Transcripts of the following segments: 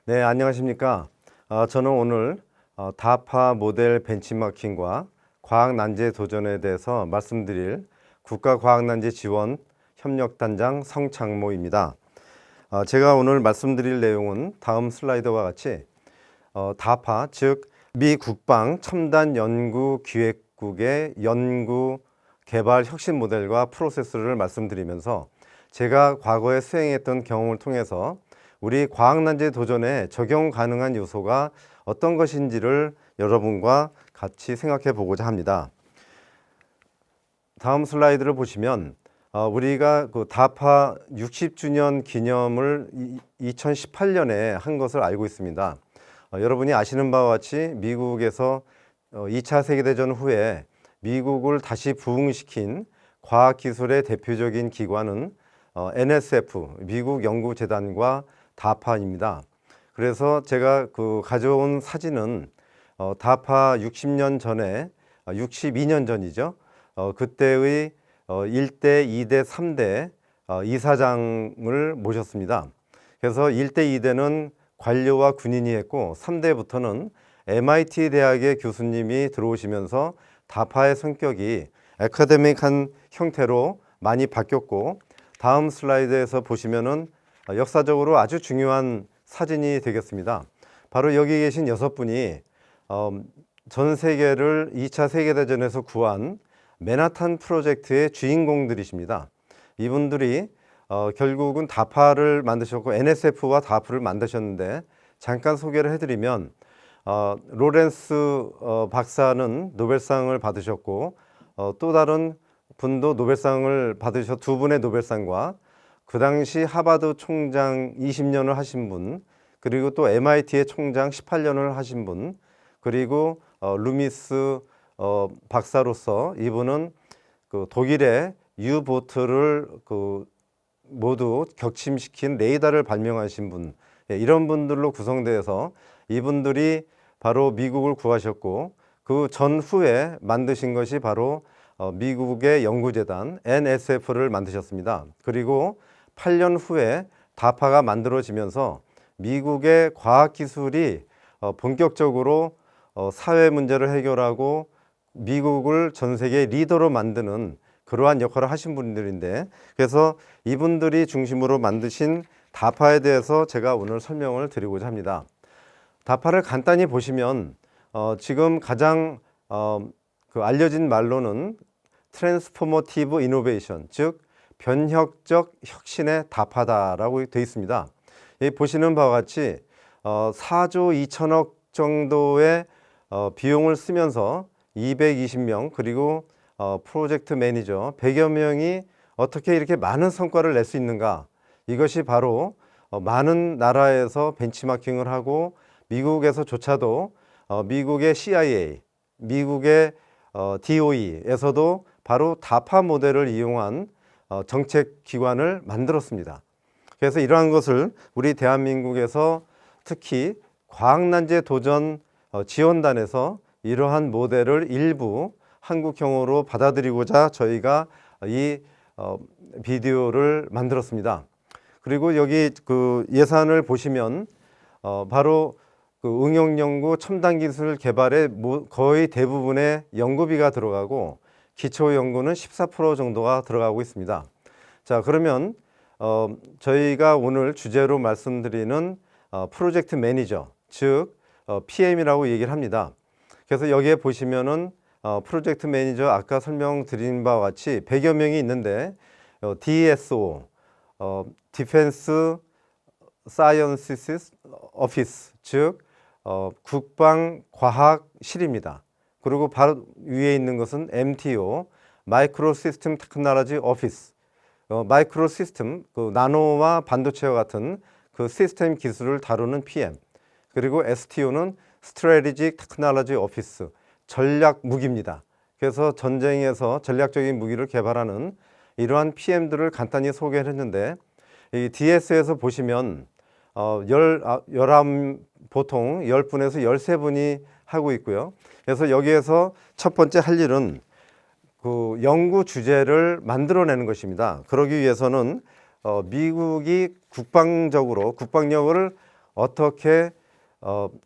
네, 안녕하십니까. 저는 오늘 다파 모델 벤치마킹과 과학난제 도전에 대해서 말씀드릴 국가과학난제 지원 협력단장 성창모입니다. 제가 오늘 말씀드릴 내용은 다음 슬라이드와 같이 다파, 즉 미 국방 첨단연구기획국의 연구 개발 혁신 모델과 프로세스를 말씀드리면서 제가 과거에 수행했던 경험을 통해서 우리 과학난제 도전에 적용 가능한 요소가 어떤 것인지를 여러분과 같이 생각해 보고자 합니다. 다음 슬라이드를 보시면 우리가 그 다파 60주년 기념을 2018년에 한 것을 알고 있습니다. 여러분이 아시는 바와 같이 미국에서 2차 세계대전 후에 미국을 다시 부흥시킨 과학기술의 대표적인 기관은 NSF, 미국 연구재단과 다파입니다. 그래서 제가 가져온 사진은 다파 60년 전에 62년 전이죠. 그때의 1대, 2대, 3대 이사장을 모셨습니다. 그래서 1대, 2대는 관료와 군인이 했고 3대부터는 MIT 대학의 교수님이 들어오시면서 다파의 성격이 애카데믹한 형태로 많이 바뀌었고, 다음 슬라이드에서 보시면은 역사적으로 아주 중요한 사진이 되겠습니다. 바로 여기 계신 6분이 전 세계를 2차 세계대전에서 구한 맨하탄 프로젝트의 주인공들이십니다. 이분들이 결국은 다파를 만드셨고 NSF와 다파를 만드셨는데, 잠깐 소개를 해드리면 로렌스 박사는 노벨상을 받으셨고, 또 다른 분도 노벨상을 받으셨, 두 분의 노벨상과 그 당시 하버드 총장 20년을 하신 분, 그리고 또 MIT의 총장 18년을 하신 분, 그리고 루미스 박사로서 이분은 독일의 유보트를 모두 격침시킨 레이더를 발명하신 분, 이런 분들로 구성되어서 이분들이 바로 미국을 구하셨고, 그 전후에 만드신 것이 바로 미국의 연구재단 NSF를 만드셨습니다. 그리고 8년 후에 다파가 만들어지면서 미국의 과학기술이 본격적으로 사회 문제를 해결하고 미국을 전 세계 리더로 만드는 그러한 역할을 하신 분들인데, 그래서 이분들이 중심으로 만드신 다파에 대해서 제가 오늘 설명을 드리고자 합니다. 다파를 간단히 보시면 지금 가장 알려진 말로는 트랜스포머티브 이노베이션, 즉 변혁적 혁신의 다파다라고 되어 있습니다. 여기 보시는 바와 같이 4조 2천억 정도의 비용을 쓰면서 220명 그리고 프로젝트 매니저 100여 명이 어떻게 이렇게 많은 성과를 낼 수 있는가? 이것이 바로 많은 나라에서 벤치마킹을 하고 미국에서조차도 미국의 CIA, 미국의 DOE에서도 바로 다파 모델을 이용한 정책 기관을 만들었습니다. 그래서 이러한 것을 우리 대한민국에서 특히 과학난제 도전 지원단에서 이러한 모델을 일부 한국형으로 받아들이고자 저희가 이 비디오를 만들었습니다. 그리고 여기 예산을 보시면 바로 응용연구 첨단기술 개발에 거의 대부분의 연구비가 들어가고 기초연구는 14% 정도가 들어가고 있습니다. 자, 그러면 저희가 오늘 주제로 말씀드리는 프로젝트 매니저, 즉 PM이라고 얘기를 합니다. 그래서 여기에 보시면은 프로젝트 매니저 아까 설명드린 바와 같이 100여 명이 있는데 DSO, 디펜스 사이언시스 오피스, 즉 국방과학실입니다. 그리고 바로 위에 있는 것은 MTO, 마이크로 시스템 테크놀로지 오피스. 마이크로 시스템, 나노와 반도체와 같은 시스템 기술을 다루는 PM. 그리고 STO는 스트래티직 테크놀로지 오피스, 전략 무기입니다. 그래서 전쟁에서 전략적인 무기를 개발하는 이러한 PM들을 간단히 소개를 했는데, 이 DS에서 보시면 보통 10분에서 13분이 하고 있고요. 그래서 여기에서 첫 번째 할 일은 그 연구 주제를 만들어내는 것입니다. 그러기 위해서는 미국이 국방력을 어떻게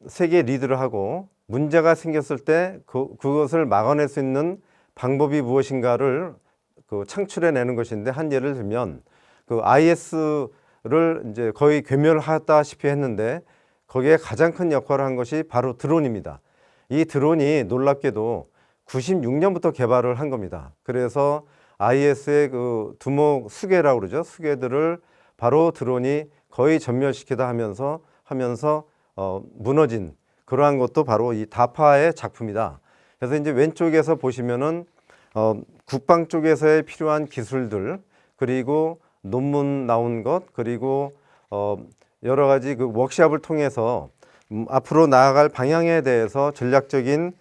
세계 리드를 하고 문제가 생겼을 때 그것을 막아낼 수 있는 방법이 무엇인가를 창출해내는 것인데, 한 예를 들면 IS를 이제 거의 괴멸하다시피 했는데 거기에 가장 큰 역할을 한 것이 바로 드론입니다. 이 드론이 놀랍게도 96년부터 개발을 한 겁니다. 그래서 IS의 두목 수계라고 그러죠. 수계들을 바로 드론이 거의 전멸시키다 하면서 무너진 그러한 것도 바로 이 다파의 작품이다. 그래서 이제 왼쪽에서 보시면은 국방 쪽에서의 필요한 기술들, 그리고 논문 나온 것, 그리고 여러 가지 워크숍을 통해서 앞으로 나아갈 방향에 대해서 전략적인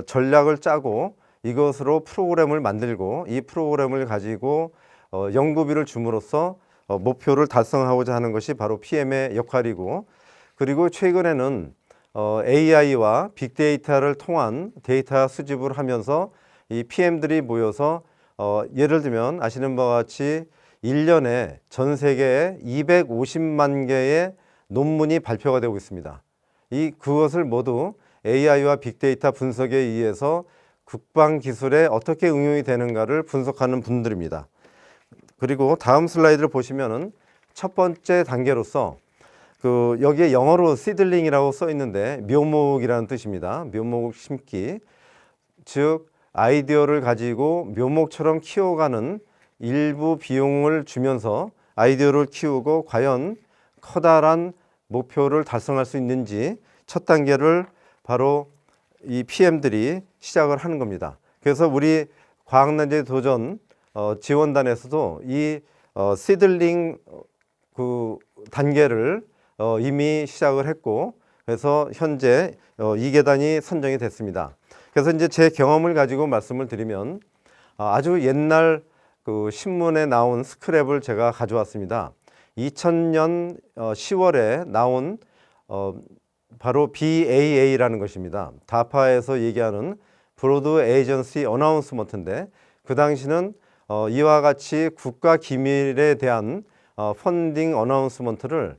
전략을 짜고 이것으로 프로그램을 만들고, 이 프로그램을 가지고 연구비를 줌으로써 목표를 달성하고자 하는 것이 바로 PM의 역할이고, 그리고 최근에는 AI와 빅데이터를 통한 데이터 수집을 하면서 이 PM들이 모여서 예를 들면 아시는 바와 같이 1년에 전 세계에 250만 개의 논문이 발표가 되고 있습니다. 그것을 모두 AI와 빅데이터 분석에 의해서 국방 기술에 어떻게 응용이 되는가를 분석하는 분들입니다. 그리고 다음 슬라이드를 보시면은 첫 번째 단계로서 여기에 영어로 시들링이라고 써 있는데 묘목이라는 뜻입니다. 묘목 심기, 즉 아이디어를 가지고 묘목처럼 키워가는 일부 비용을 주면서 아이디어를 키우고 과연 커다란 목표를 달성할 수 있는지 첫 단계를 바로 이 PM들이 시작을 하는 겁니다. 그래서 우리 과학난제 도전 지원단에서도 이 시들링 단계를 이미 시작을 했고, 그래서 현재 2계단이 선정이 됐습니다. 그래서 이제 제 경험을 가지고 말씀을 드리면 아주 옛날 신문에 나온 스크랩을 제가 가져왔습니다. 2000년 10월에 나온 바로 BAA라는 것입니다. 다파에서 얘기하는 브로드 에이전시 어나운스먼트인데, 그 당시는 이와 같이 국가 기밀에 대한 펀딩 어나운스먼트를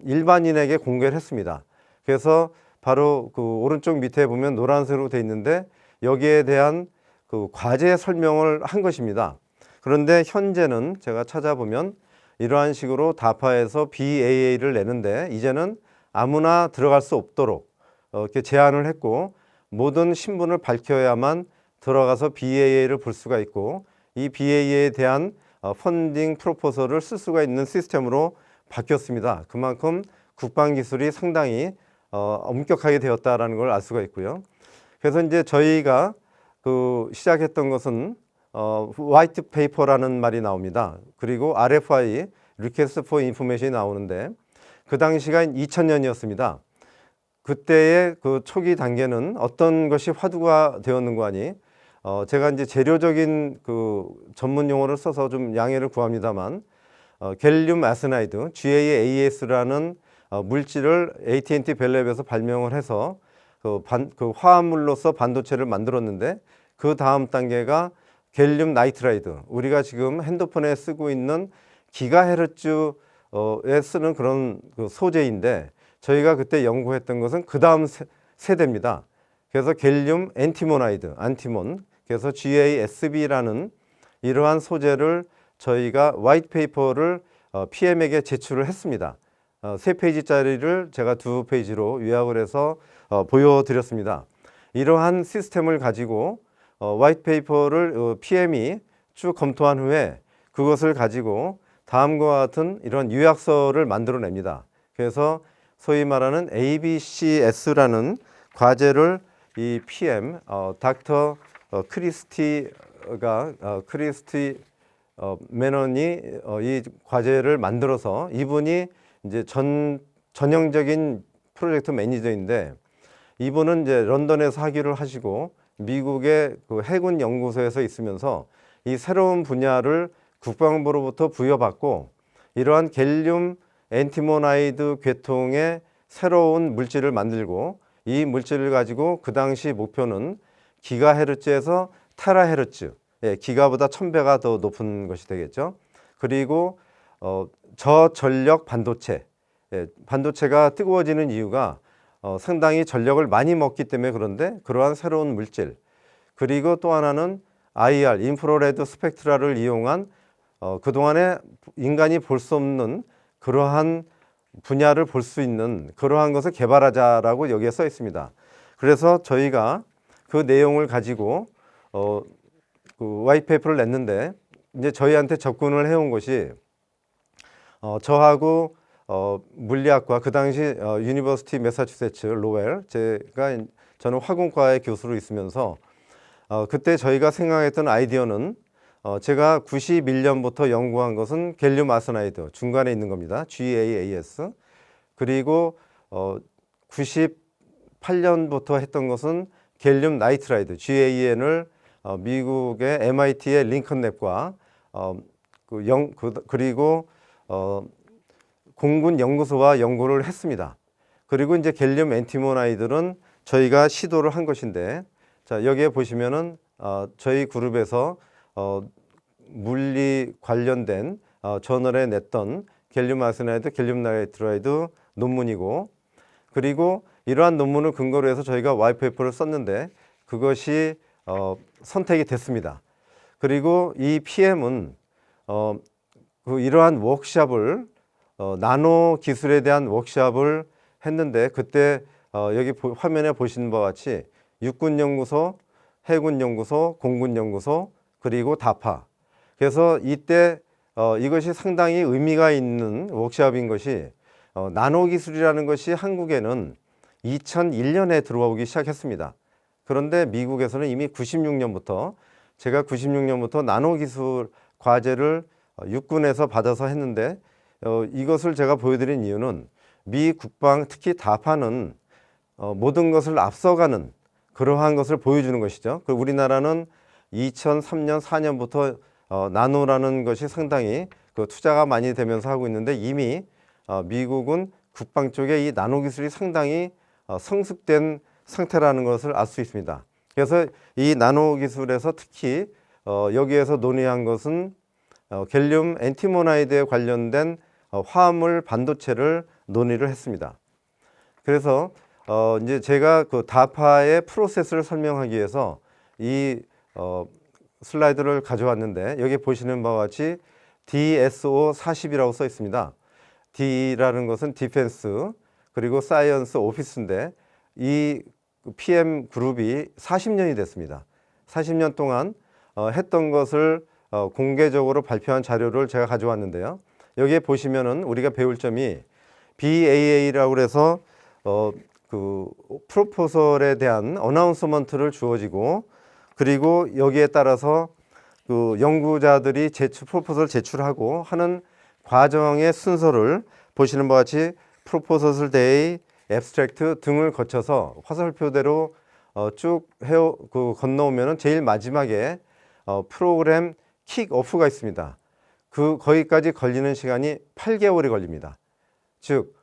일반인에게 공개를 했습니다. 그래서 바로 오른쪽 밑에 보면 노란색으로 되어 있는데 여기에 대한 과제 설명을 한 것입니다. 그런데 현재는 제가 찾아보면 이러한 식으로 다파에서 BAA를 내는데 이제는 아무나 들어갈 수 없도록 이렇게 제한을 했고, 모든 신분을 밝혀야만 들어가서 BAA를 볼 수가 있고, 이 BAA에 대한 펀딩 프로포설을 쓸 수가 있는 시스템으로 바뀌었습니다. 그만큼 국방 기술이 상당히 엄격하게 되었다라는 걸 알 수가 있고요. 그래서 이제 저희가 시작했던 것은 화이트 페이퍼라는 말이 나옵니다. 그리고 RFI, Request for Information이 나오는데 그 당시가 2000년이었습니다. 그때의 초기 단계는 어떤 것이 화두가 되었는가 하니 제가 이제 재료적인 전문 용어를 써서 좀 양해를 구합니다만 갤륨 아스나이드 GAAS라는 물질을 AT&T 벨랩에서 발명을 해서 화합물로서 반도체를 만들었는데, 그 다음 단계가 갤륨 나이트라이드, 우리가 지금 핸드폰에 쓰고 있는 기가헤르츠에 쓰는 그런 소재인데 저희가 그때 연구했던 것은 그 다음 세대입니다. 그래서 갤륨 안티모나이드, 안티몬, 그래서 GASB라는 이러한 소재를 저희가 화이트 페이퍼를 PM에게 제출을 했습니다. 3페이지짜리를 제가 2페이지로 요약을 해서 보여드렸습니다. 이러한 시스템을 가지고 화이트 페이퍼를 PM이 쭉 검토한 후에 그것을 가지고 다음과 같은 이런 요약서를 만들어냅니다. 그래서 소위 말하는 ABCS라는 과제를 이 PM 닥터 크리스티 매넌이 이 과제를 만들어서, 이분이 이제 전형적인 프로젝트 매니저인데 이분은 이제 런던에서 학위를 하시고 미국의 해군 연구소에서 있으면서 이 새로운 분야를 국방부로부터 부여받고 이러한 갤륨 안티모나이드 계통의 새로운 물질을 만들고, 이 물질을 가지고 그 당시 목표는 기가헤르츠에서 테라헤르츠, 예, 기가보다 1000배가 더 높은 것이 되겠죠. 그리고 저전력 반도체, 예, 반도체가 뜨거워지는 이유가 상당히 전력을 많이 먹기 때문에 그런데 그러한 새로운 물질, 그리고 또 하나는 IR, 인프라레드 스펙트라를 이용한 그동안에 인간이 볼 수 없는 그러한 분야를 볼 수 있는 그러한 것을 개발하자라고 여기에 써 있습니다. 그래서 저희가 그 내용을 가지고 그 화이트페이퍼를 냈는데, 이제 저희한테 접근을 해온 것이 저하고 물리학과, 그 당시 유니버시티 매사추세츠 로웰, 저는 화공과의 교수로 있으면서 그때 저희가 생각했던 아이디어는 제가 91년부터 연구한 것은 갤륨 아스나이드, 중간에 있는 겁니다. GAAS. 그리고 98년부터 했던 것은 갤륨 나이트라이드, GAN을 미국의 MIT의 링컨랩과 그리고 공군 연구소와 연구를 했습니다. 그리고 이제 갤륨 엔티모나이드는 저희가 시도를 한 것인데, 자, 여기에 보시면은 저희 그룹에서 물리 관련된 저널에 냈던 갤륨 아스나이드, 갤륨 나이트라이드 논문이고, 그리고 이러한 논문을 근거로 해서 저희가 화이트페이퍼를 썼는데 그것이 선택이 됐습니다. 그리고 이 PM은 이러한 워크샵을 나노 기술에 대한 워크샵을 했는데, 그때 여기 화면에 보시는 바와 같이 육군연구소, 해군연구소, 공군연구소, 그리고 다파. 그래서 이때 이것이 상당히 의미가 있는 워크샵인 것이 나노 기술이라는 것이 한국에는 2001년에 들어오기 시작했습니다. 그런데 미국에서는 이미 96년부터 제가 96년부터 나노 기술 과제를 육군에서 받아서 했는데, 이것을 제가 보여드린 이유는 미 국방, 특히 다파는 모든 것을 앞서가는 그러한 것을 보여주는 것이죠. 우리나라는 2003년, 4년부터 나노라는 것이 상당히 투자가 많이 되면서 하고 있는데, 이미 미국은 국방 쪽에 이 나노 기술이 상당히 성숙된 상태라는 것을 알 수 있습니다. 그래서 이 나노 기술에서 특히 여기에서 논의한 것은 갤륨 엔티모나이드에 관련된 화합물 반도체를 논의를 했습니다. 그래서 이제 제가 그 다파의 프로세스를 설명하기 위해서 이 슬라이드를 가져왔는데, 여기 보시는 바와 같이 DSO40이라고 써 있습니다. D라는 것은 디펜스, 그리고 사이언스, 오피스인데 이 PM 그룹이 40년이 됐습니다. 40년 동안 했던 것을 공개적으로 발표한 자료를 제가 가져왔는데요. 여기에 보시면은 우리가 배울 점이 BAA라고 해서 그 프로포설에 대한 어나운스먼트를 주어지고, 그리고 여기에 따라서 그 연구자들이 프로포설을 제출하고 하는 과정의 순서를 보시는 바와 같이 프로포설 데이, 앱스트랙트 등을 거쳐서 화살표대로 쭉 건너오면은 제일 마지막에 프로그램 킥오프가 있습니다. 거기까지 걸리는 시간이 8개월이 걸립니다. 즉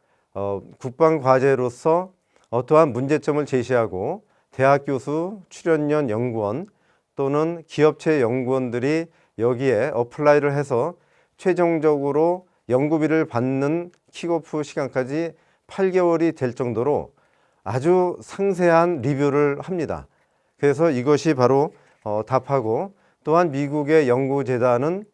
국방 과제로서 어떠한 문제점을 제시하고 대학 교수, 출연연 연구원 또는 기업체 연구원들이 여기에 어플라이를 해서 최종적으로 연구비를 받는 킥오프 시간까지 8개월이 될 정도로 아주 상세한 리뷰를 합니다. 그래서 이것이 바로 답하고, 또한 미국의 연구재단은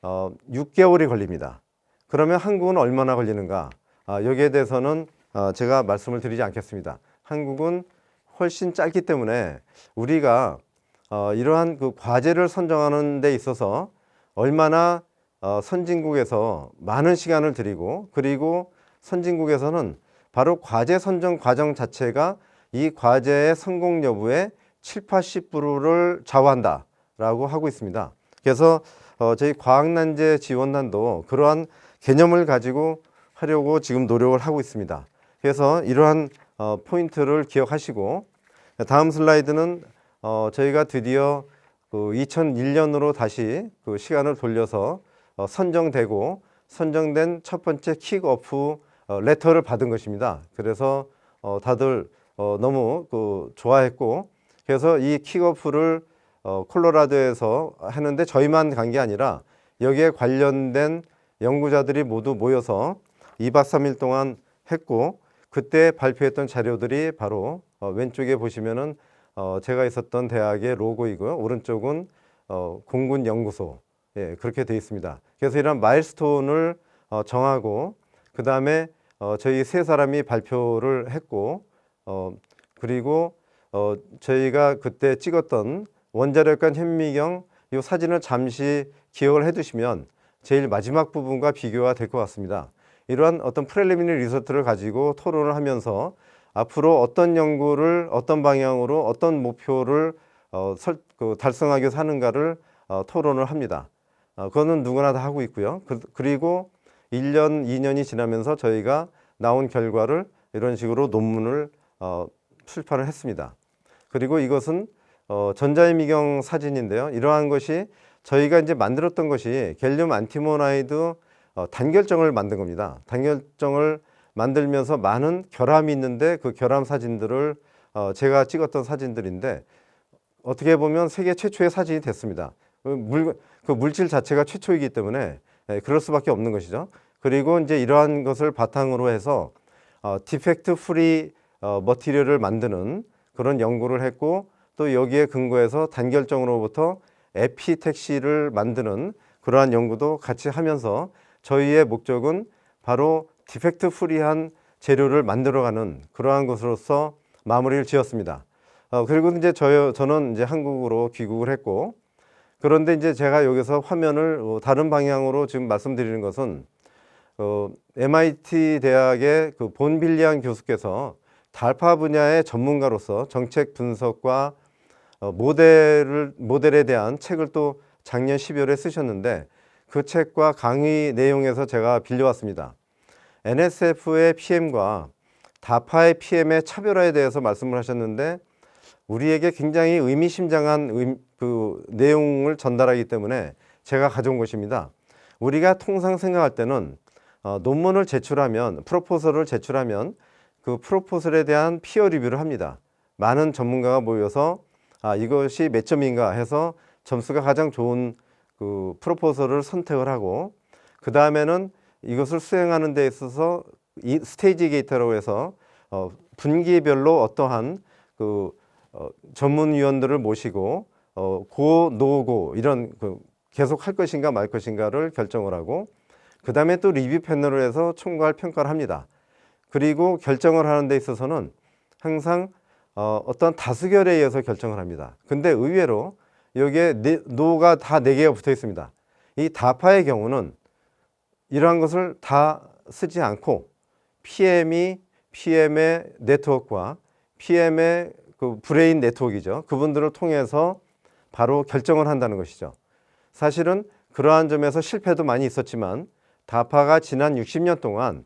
6개월이 걸립니다. 그러면 한국은 얼마나 걸리는가? 여기에 대해서는 제가 말씀을 드리지 않겠습니다. 한국은 훨씬 짧기 때문에 우리가 이러한 그 과제를 선정하는 데 있어서 얼마나 선진국에서 많은 시간을 들이고, 그리고 선진국에서는 바로 과제 선정 과정 자체가 이 과제의 성공 여부의 7, 80%를 좌우한다라고 하고 있습니다. 그래서 저희 과학난제 지원단도 그러한 개념을 가지고 하려고 지금 노력을 하고 있습니다. 그래서 이러한 포인트를 기억하시고, 다음 슬라이드는 저희가 드디어 2001년으로 다시 그 시간을 돌려서 선정된 첫 번째 킥오프 레터를 받은 것입니다. 그래서 다들 너무 좋아했고, 그래서 이 킥오프를 콜로라도에서 하는데 저희만 간 게 아니라 여기에 관련된 연구자들이 모두 모여서 2박 3일 동안 했고, 그때 발표했던 자료들이 바로 왼쪽에 보시면은 제가 있었던 대학의 로고이고요. 오른쪽은 공군 연구소, 예, 그렇게 되어 있습니다. 그래서 이런 마일스톤을 정하고 그 다음에 저희 세 사람이 발표를 했고, 그리고 저희가 그때 찍었던 원자력관 현미경 이 사진을 잠시 기억을 해두시면 제일 마지막 부분과 비교가 될 것 같습니다. 이러한 어떤 프렐리미너리 리서트를 가지고 토론을 하면서 앞으로 어떤 연구를 어떤 방향으로 어떤 목표를 달성하기 위해서 하는가를 토론을 합니다. 그거는 누구나 다 하고 있고요. 그리고 1년, 2년이 지나면서 저희가 나온 결과를 이런 식으로 논문을 출판을 했습니다. 그리고 이것은 전자현미경 사진인데요. 이러한 것이 저희가 이제 만들었던 것이 갤륨 안티모나이드 단결정을 만든 겁니다. 단결정을 만들면서 많은 결함이 있는데 그 결함 사진들을 제가 찍었던 사진들인데 어떻게 보면 세계 최초의 사진이 됐습니다. 그 물질 자체가 최초이기 때문에 그럴 수밖에 없는 것이죠. 그리고 이제 이러한 것을 바탕으로 해서 디펙트 프리 머티리얼을 만드는 그런 연구를 했고, 또 여기에 근거해서 단결정으로부터 에피택시를 만드는 그러한 연구도 같이 하면서 저희의 목적은 바로 디펙트 프리한 재료를 만들어가는 그러한 것으로서 마무리를 지었습니다. 그리고 이제 저는 이제 한국으로 귀국을 했고, 그런데 이제 제가 여기서 화면을 다른 방향으로 지금 말씀드리는 것은 MIT 대학의 그 본 빌리안 교수께서 달파 분야의 전문가로서 정책 분석과 모델에 대한 책을 또 작년 12월에 쓰셨는데 그 책과 강의 내용에서 제가 빌려왔습니다. NSF의 PM과 다파의 PM의 차별화에 대해서 말씀을 하셨는데 우리에게 굉장히 의미심장한 그 내용을 전달하기 때문에 제가 가져온 것입니다. 우리가 통상 생각할 때는 논문을 제출하면, 프로포설을 제출하면 그 프로포설에 대한 피어 리뷰를 합니다. 많은 전문가가 모여서 이것이 몇 점인가 해서 점수가 가장 좋은 그 프로포설을 선택을 하고, 그 다음에는 이것을 수행하는 데 있어서 이 스테이지 게이트라고 해서 분기별로 어떠한 그 전문위원들을 모시고 고, 노고 이런 계속 할 것인가 말 것인가를 결정을 하고, 그 다음에 또 리뷰 패널을 해서 총괄 평가를 합니다. 그리고 결정을 하는 데 있어서는 항상 어떤 다수결에 의해서 결정을 합니다. 근데 의외로 여기에 노가 다 4개가 붙어 있습니다. 이 다파의 경우는 이러한 것을 다 쓰지 않고 PM의 네트워크와 PM의 그 브레인 네트워크이죠. 그분들을 통해서 바로 결정을 한다는 것이죠. 사실은 그러한 점에서 실패도 많이 있었지만 다파가 지난 60년 동안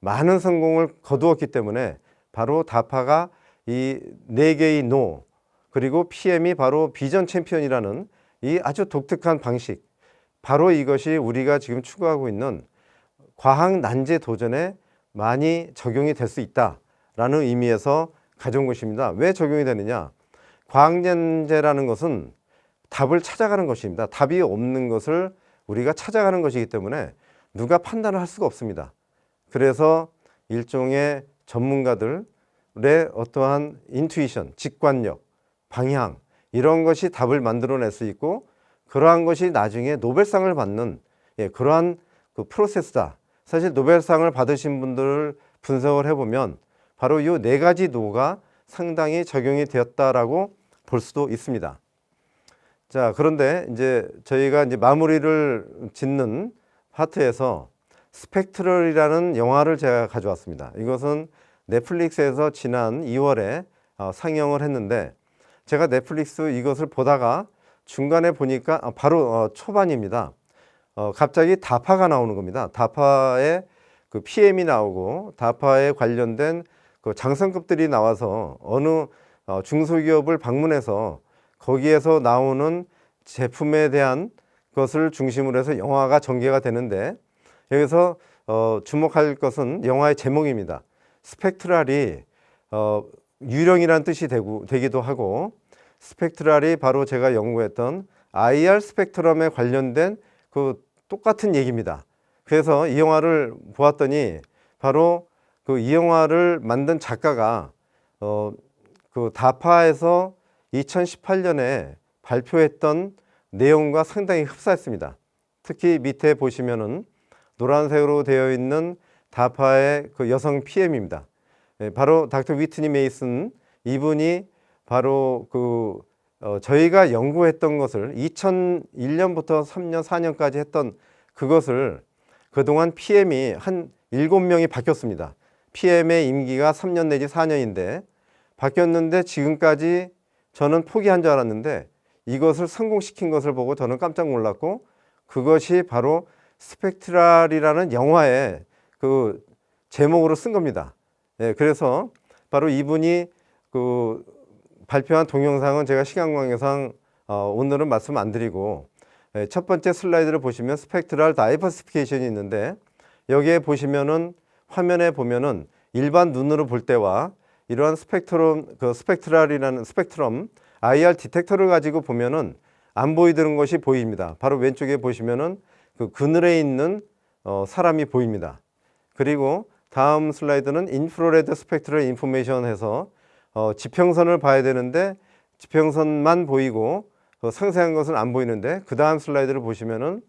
많은 성공을 거두었기 때문에 바로 다파가 이 4개의 노, 그리고 PM이 바로 비전 챔피언이라는 이 아주 독특한 방식, 바로 이것이 우리가 지금 추구하고 있는 과학 난제 도전에 많이 적용이 될 수 있다라는 의미에서 가져온 것입니다. 왜 적용이 되느냐? 과학 난제라는 것은 답을 찾아가는 것입니다. 답이 없는 것을 우리가 찾아가는 것이기 때문에 누가 판단을 할 수가 없습니다. 그래서 일종의 전문가들의 어떠한 인투이션, 직관력, 방향 이런 것이 답을 만들어낼 수 있고, 그러한 것이 나중에 노벨상을 받는 그러한 그 프로세스다. 사실 노벨상을 받으신 분들을 분석을 해보면 바로 이 4가지 노가 상당히 적용이 되었다라고 볼 수도 있습니다. 자, 그런데 이제 저희가 이제 마무리를 짓는 파트에서 스펙트럴이라는 영화를 제가 가져왔습니다. 이것은 넷플릭스에서 지난 2월에 상영을 했는데, 제가 넷플릭스 이것을 보다가 중간에 보니까 바로 초반입니다. 갑자기 다파가 나오는 겁니다. 다파의 그 PM이 나오고 다파에 관련된 그 장성급들이 나와서 어느 중소기업을 방문해서 거기에서 나오는 제품에 대한 것을 중심으로 해서 영화가 전개가 되는데, 여기서 주목할 것은 영화의 제목입니다. 스펙트럴이 유령이라는 뜻이 되기도 하고 스펙트럴이 바로 제가 연구했던 IR 스펙트럼에 관련된 그 똑같은 얘기입니다. 그래서 이 영화를 보았더니 바로 그 이 영화를 만든 작가가 그 다파에서 2018년에 발표했던 내용과 상당히 흡사했습니다. 특히 밑에 보시면은 노란색으로 되어 있는 다파의 그 여성 PM입니다. 바로 닥터 위트니 메이슨, 이분이 바로 그 저희가 연구했던 것을 2001년부터 3년, 4년까지 했던 그것을 그동안 PM이 한 7명이 바뀌었습니다. PM의 임기가 3년 내지 4년인데 바뀌었는데 지금까지 저는 포기한 줄 알았는데 이것을 성공시킨 것을 보고 저는 깜짝 놀랐고, 그것이 바로 스펙트럴이라는 영화의 그 제목으로 쓴 겁니다. 예, 그래서 바로 이분이 그 발표한 동영상은 제가 시간 관계상 오늘은 말씀 안 드리고, 첫 번째 슬라이드를 보시면 스펙트럴 다이버시피케이션이 있는데, 여기에 보시면은 화면에 보면은 일반 눈으로 볼 때와 이러한 스펙트럴이라는 스펙트럼 IR 디텍터를 가지고 보면은 안 보이는 것이 보입니다. 바로 왼쪽에 보시면은 그 그늘에 있는 사람이 보입니다. 그리고 다음 슬라이드는 인프라레드 스펙트럴 인포메이션 해서 지평선을 봐야 되는데 지평선만 보이고 상세한 것은 안 보이는데, 그 다음 슬라이드를 보시면은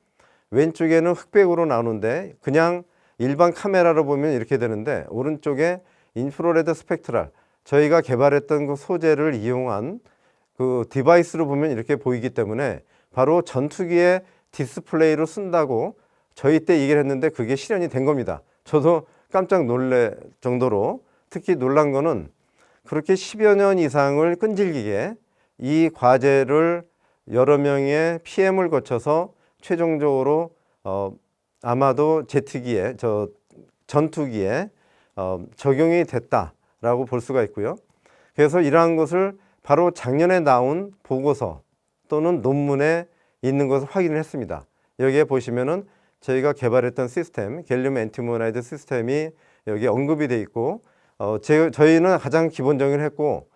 왼쪽에는 흑백으로 나오는데 그냥 일반 카메라로 보면 이렇게 되는데, 오른쪽에 인프라레드 스펙트럴, 저희가 개발했던 그 소재를 이용한 그 디바이스로 보면 이렇게 보이기 때문에 바로 전투기의 디스플레이로 쓴다고 저희 때 얘기를 했는데 그게 실현이 된 겁니다. 저도 깜짝 놀랄 정도로, 특히 놀란 거는 그렇게 10여 년 이상을 끈질기게 이 과제를 여러 명의 PM을 거쳐서 최종적으로 아마도 제트기에 전투기에 적용이 됐다라고 볼 수가 있고요. 그래서 이러한 것을 바로 작년에 나온 보고서 또는 논문에 있는 것을 확인을 했습니다. 여기에 보시면은 저희가 개발했던 시스템, 갤륨 엔티모나이드 시스템이 여기 언급이 돼 있고, 저희는 가장 기본적인 했고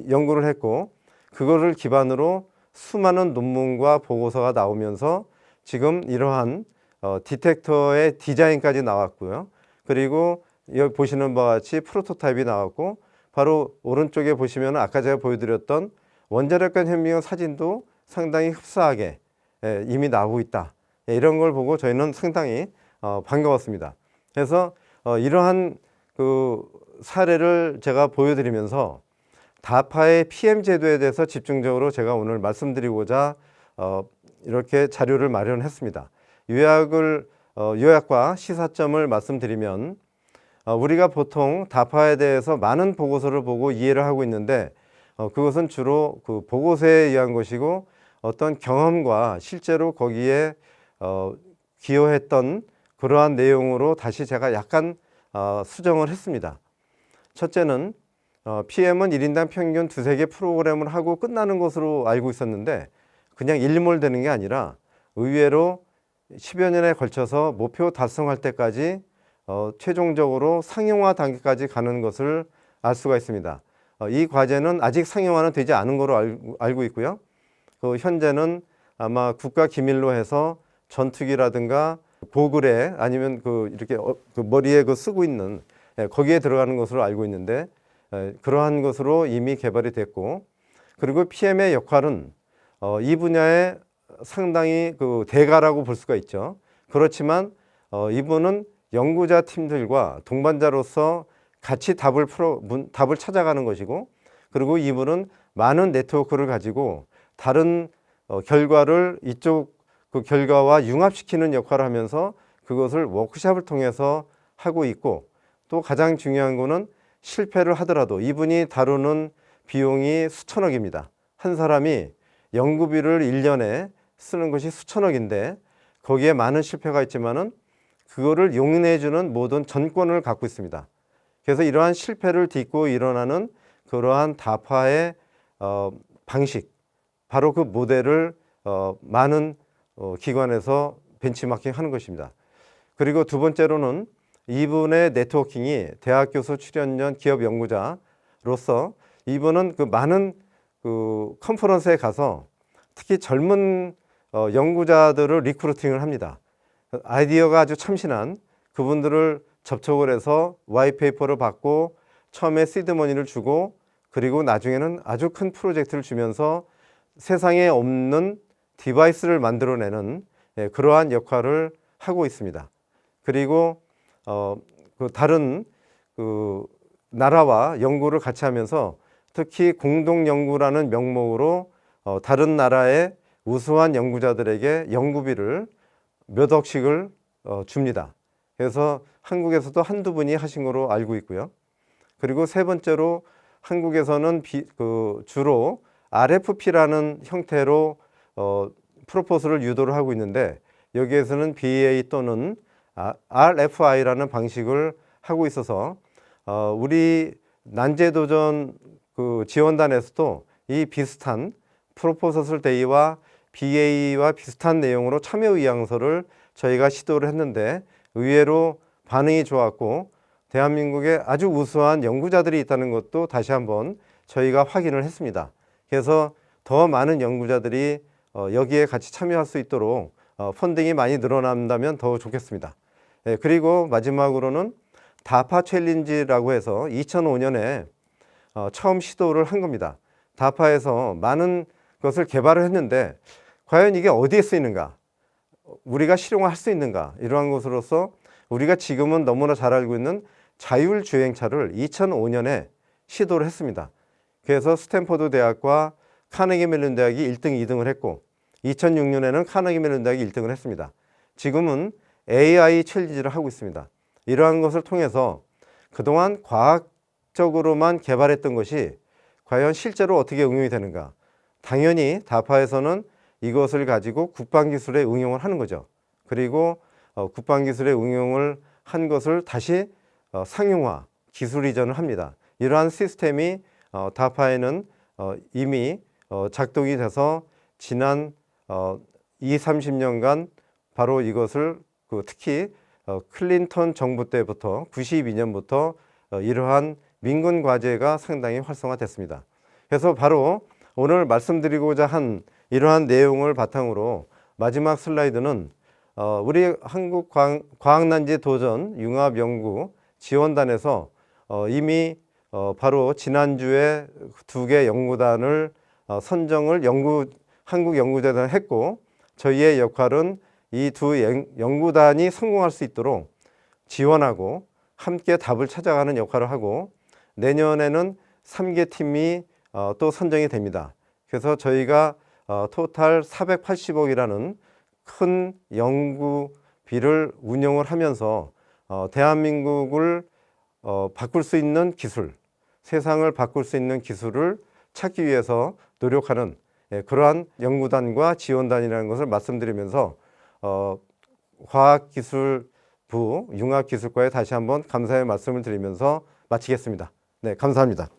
연구를 했고, 그거를 기반으로 수많은 논문과 보고서가 나오면서 지금 이러한 디텍터의 디자인까지 나왔고요. 그리고 여기 보시는 바와 같이 프로토타입이 나왔고, 바로 오른쪽에 보시면 아까 제가 보여드렸던 원자력간 현미경 사진도 상당히 흡사하게 이미 나오고 있다. 이런 걸 보고 저희는 상당히 반가웠습니다. 그래서 이러한 그 사례를 제가 보여드리면서 다파의 PM 제도에 대해서 집중적으로 제가 오늘 말씀드리고자 이렇게 자료를 마련했습니다. 요약과 시사점을 말씀드리면, 우리가 보통 다파에 대해서 많은 보고서를 보고 이해를 하고 있는데 그것은 주로 그 보고서에 의한 것이고, 어떤 경험과 실제로 거기에 기여했던 그러한 내용으로 다시 제가 약간 수정을 했습니다. 첫째는 PM은 1인당 평균 2-3개 프로그램을 하고 끝나는 것으로 알고 있었는데, 그냥 일몰 되는 게 아니라 의외로 10여 년에 걸쳐서 목표 달성할 때까지 최종적으로 상용화 단계까지 가는 것을 알 수가 있습니다. 이 과제는 아직 상용화는 되지 않은 것으로 알고 있고요. 현재는 아마 국가 기밀로 해서 전투기라든가 고글에 아니면 이렇게 그 머리에 쓰고 있는 거기에 들어가는 것으로 알고 있는데, 그러한 것으로 이미 개발이 됐고, 그리고 PM의 역할은 이 분야에 상당히 그 대가라고 볼 수가 있죠. 그렇지만 이분은 연구자 팀들과 동반자로서 같이 답을 찾아가는 것이고, 그리고 이분은 많은 네트워크를 가지고 다른 결과를 이쪽 그 결과와 융합시키는 역할을 하면서 그것을 워크숍을 통해서 하고 있고, 또 가장 중요한 거는 실패를 하더라도 이분이 다루는 비용이 수천억입니다. 한 사람이 연구비를 1년에 쓰는 것이 수천억인데 거기에 많은 실패가 있지만은 그거를 용인해주는 모든 전권을 갖고 있습니다. 그래서 이러한 실패를 딛고 일어나는 그러한 다파의 방식, 바로 그 모델을 많은 기관에서 벤치마킹 하는 것입니다. 그리고 두 번째로는 이분의 네트워킹이 대학 교수 출연년 기업 연구자로서 이분은 그 많은 그 컨퍼런스에 가서 특히 젊은 연구자들을 리크루팅을 합니다. 아이디어가 아주 참신한 그분들을 접촉을 해서 와이페이퍼를 받고 처음에 시드머니를 주고 그리고 나중에는 아주 큰 프로젝트를 주면서 세상에 없는 디바이스를 만들어내는 그러한 역할을 하고 있습니다. 그리고 그 다른 그 나라와 연구를 같이 하면서 특히 공동연구라는 명목으로 다른 나라의 우수한 연구자들에게 연구비를 몇 억씩을 줍니다. 그래서 한국에서도 한두 분이 하신 거로 알고 있고요. 그리고 세 번째로 한국에서는 주로 RFP라는 형태로 프로포즈를 유도를 하고 있는데 여기에서는 BA 또는 RFI라는 방식을 하고 있어서 우리 난제도전 그 지원단에서도 이 비슷한 프로포설 데이와 BA와 비슷한 내용으로 참여 의향서를 저희가 시도를 했는데 의외로 반응이 좋았고 대한민국에 아주 우수한 연구자들이 있다는 것도 다시 한번 저희가 확인을 했습니다. 그래서 더 많은 연구자들이 여기에 같이 참여할 수 있도록 펀딩이 많이 늘어난다면 더 좋겠습니다. 그리고 마지막으로는 다파 챌린지라고 해서 2005년에 처음 시도를 한 겁니다. 다파에서 많은 것을 개발을 했는데 과연 이게 어디에 쓰이는가? 우리가 실용화할 수 있는가? 이러한 것으로서 우리가 지금은 너무나 잘 알고 있는 자율주행차를 2005년에 시도를 했습니다. 그래서 스탠퍼드 대학과 카네기 멜론 대학이 1등, 2등을 했고 2006년에는 카네기 멜론 대학이 1등을 했습니다. 지금은 AI 챌린지를 하고 있습니다. 이러한 것을 통해서 그동안 과학적으로만 개발했던 것이 과연 실제로 어떻게 응용이 되는가? 당연히 다파에서는 이것을 가지고 국방기술에 응용을 하는 거죠. 그리고 국방기술에 응용을 한 것을 다시 상용화, 기술 이전을 합니다. 이러한 시스템이 다파에는 이미 작동이 돼서 지난 20-30년간 바로 이것을 특히 클린턴 정부 때부터 92년부터 이러한 민간 과제가 상당히 활성화됐습니다. 그래서 바로 오늘 말씀드리고자 한 이러한 내용을 바탕으로 마지막 슬라이드는 우리 한국과학난제 도전 융합연구 지원단에서 이미 바로 지난주에 2개 연구단을 선정을 한국 연구자단 했고 저희의 역할은 이 두 연구단이 성공할 수 있도록 지원하고 함께 답을 찾아가는 역할을 하고 내년에는 3개 팀이 또 선정이 됩니다. 그래서 저희가 토탈 480억이라는 큰 연구비를 운영을 하면서 대한민국을 바꿀 수 있는 기술, 세상을 바꿀 수 있는 기술을 찾기 위해서 노력하는 그러한 연구단과 지원단이라는 것을 말씀드리면서 과학기술부 융합기술과에 다시 한번 감사의 말씀을 드리면서 마치겠습니다. 네, 감사합니다.